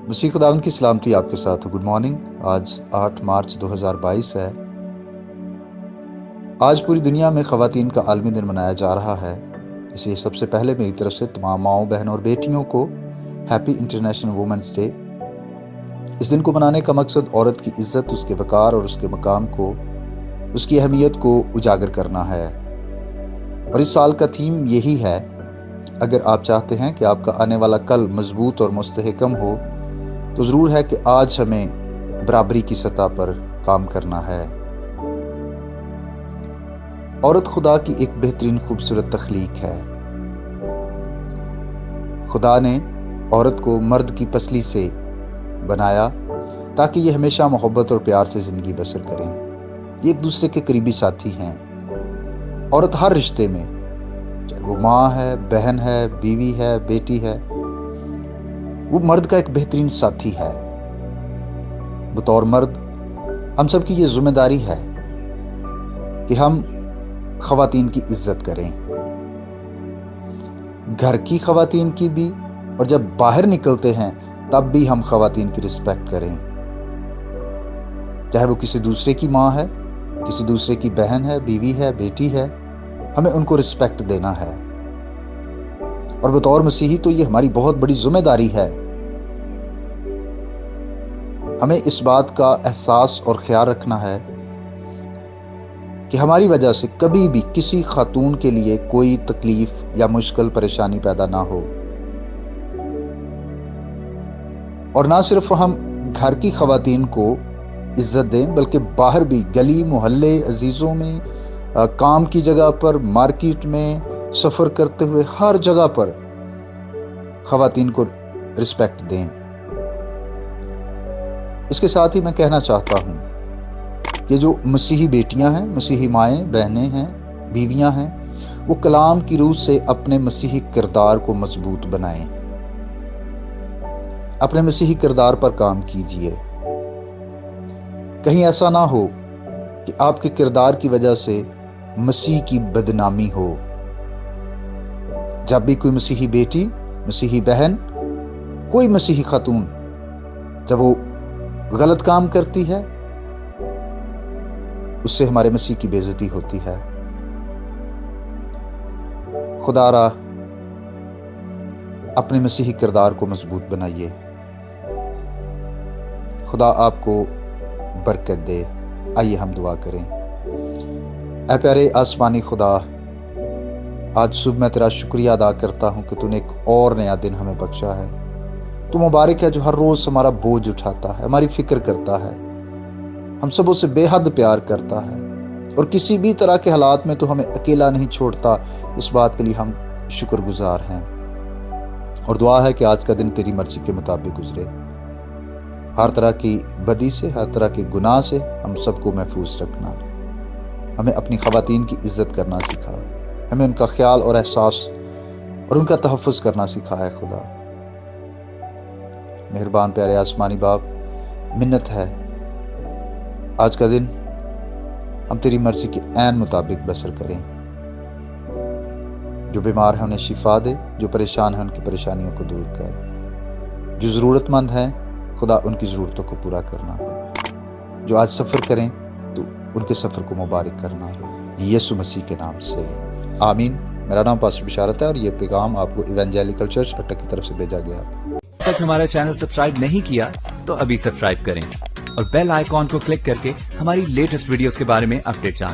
मसीह खुदावंद की सलामती आपके साथ हो। Good morning. आज 8 मार्च 2022 है। आज पूरी दुनिया में ख़वातीन का आलमी दिन मनाया जा रहा है। इसलिए सबसे पहले मेरी तरफ से तमाम माओं, बहनों और बेटियों को हैप्पी इंटरनेशनल वुमेन्स डे। इस दिन को मनाने का मकसद औरत की इज्जत, उसके वक़ार और उसके मकाम को, उसकी अहमियत को उजागर करना है। और इस साल का थीम यही है, अगर आप चाहते हैं कि आपका आने वाला कल मजबूत और मुस्तहकम हो तो ज़रूर है कि आज हमें बराबरी की सतह पर काम करना है। औरत खुदा की एक बेहतरीन खूबसूरत तख्लीक है। खुदा ने औरत को मर्द की पसली से बनाया ताकि ये हमेशा मोहब्बत और प्यार से ज़िंदगी बसर करें। ये एक दूसरे के करीबी साथी हैं। औरत हर रिश्ते में, चाहे वो माँ है, बहन है, बीवी है, बेटी है, वो मर्द का एक बेहतरीन साथी है। बतौर मर्द हम सब की ये जिम्मेदारी है कि हम ख़वातीन की इज्जत करें, घर की ख़वातीन की भी, और जब बाहर निकलते हैं तब भी हम ख़वातीन की रिस्पेक्ट करें। चाहे वो किसी दूसरे की माँ है, किसी दूसरे की बहन है, बीवी है, बेटी है, हमें उनको रिस्पेक्ट देना है। और बतौर मसीही तो ये हमारी बहुत बड़ी जिम्मेदारी है। हमें इस बात का एहसास और ख्याल रखना है कि हमारी वजह से कभी भी किसी खातून के लिए कोई तकलीफ या मुश्किल परेशानी पैदा ना हो। और ना सिर्फ हम घर की ख़वातीन को इज्जत दें, बल्कि बाहर भी, गली मोहल्ले, अजीज़ों में, काम की जगह पर, मार्केट में, सफ़र करते हुए हर जगह पर ख़वातीन को रिस्पेक्ट दें। इसके साथ ही मैं कहना चाहता हूँ कि जो मसीही बेटियां हैं, मसीही माएँ, बहनें हैं, बीवियां हैं, वो कलाम की रूह से अपने मसीही किरदार को मजबूत बनाएं। अपने मसीही किरदार पर काम कीजिए। कहीं ऐसा ना हो कि आपके किरदार की वजह से मसीह की बदनामी हो। जब भी कोई मसीही बेटी, मसीही बहन, कोई मसीही खातून जब वो गलत काम करती है, उससे हमारे मसीह की बेइज्जती होती है। खुदारा अपने मसीही किरदार को मजबूत बनाइए। खुदा आपको बरकत दे। आइए हम दुआ करें। ऐ प्यारे आसमानी खुदा, आज सुबह मैं तेरा शुक्रिया अदा करता हूं कि तूने एक और नया दिन हमें बख्शा है। तू मुबारक है जो हर रोज हमारा बोझ उठाता है, हमारी फिक्र करता है, हम सबों से बेहद प्यार करता है, और किसी भी तरह के हालात में तो हमें अकेला नहीं छोड़ता। इस बात के लिए हम शुक्रगुजार हैं। और दुआ है कि आज का दिन तेरी मर्जी के मुताबिक गुजरे। हर तरह की बदी से, हर तरह के गुनाह से हम सबको महफूज रखना। हमें अपनी ख़वातीन की इज्जत करना सिखा। हमें उनका ख्याल और एहसास और उनका तहफ़्फ़ुज़ करना सिखा है खुदा। मेहरबान प्यारे आसमानी बाप, मिन्नत है आज का दिन हम तेरी मर्जी के ऐन मुताबिक बसर करें। जो बीमार हैं उन्हें शिफा दे, जो परेशान हैं उनकी परेशानियों को दूर कर, जो ज़रूरतमंद हैं खुदा उनकी ज़रूरतों को पूरा करना, जो आज सफ़र करें तो उनके सफ़र को मुबारक करना, यीशु मसीह के नाम से आमीन। मेरा नाम पास्टर बिशारत है और ये पैगाम आपको इवेंजेलिकल चर्च अट्टा की तरफ से भेजा गया। अब तक हमारा चैनल सब्सक्राइब नहीं किया तो अभी सब्सक्राइब करें और बेल आइकॉन को क्लिक करके हमारी लेटेस्ट वीडियोस के बारे में अपडेट जानें।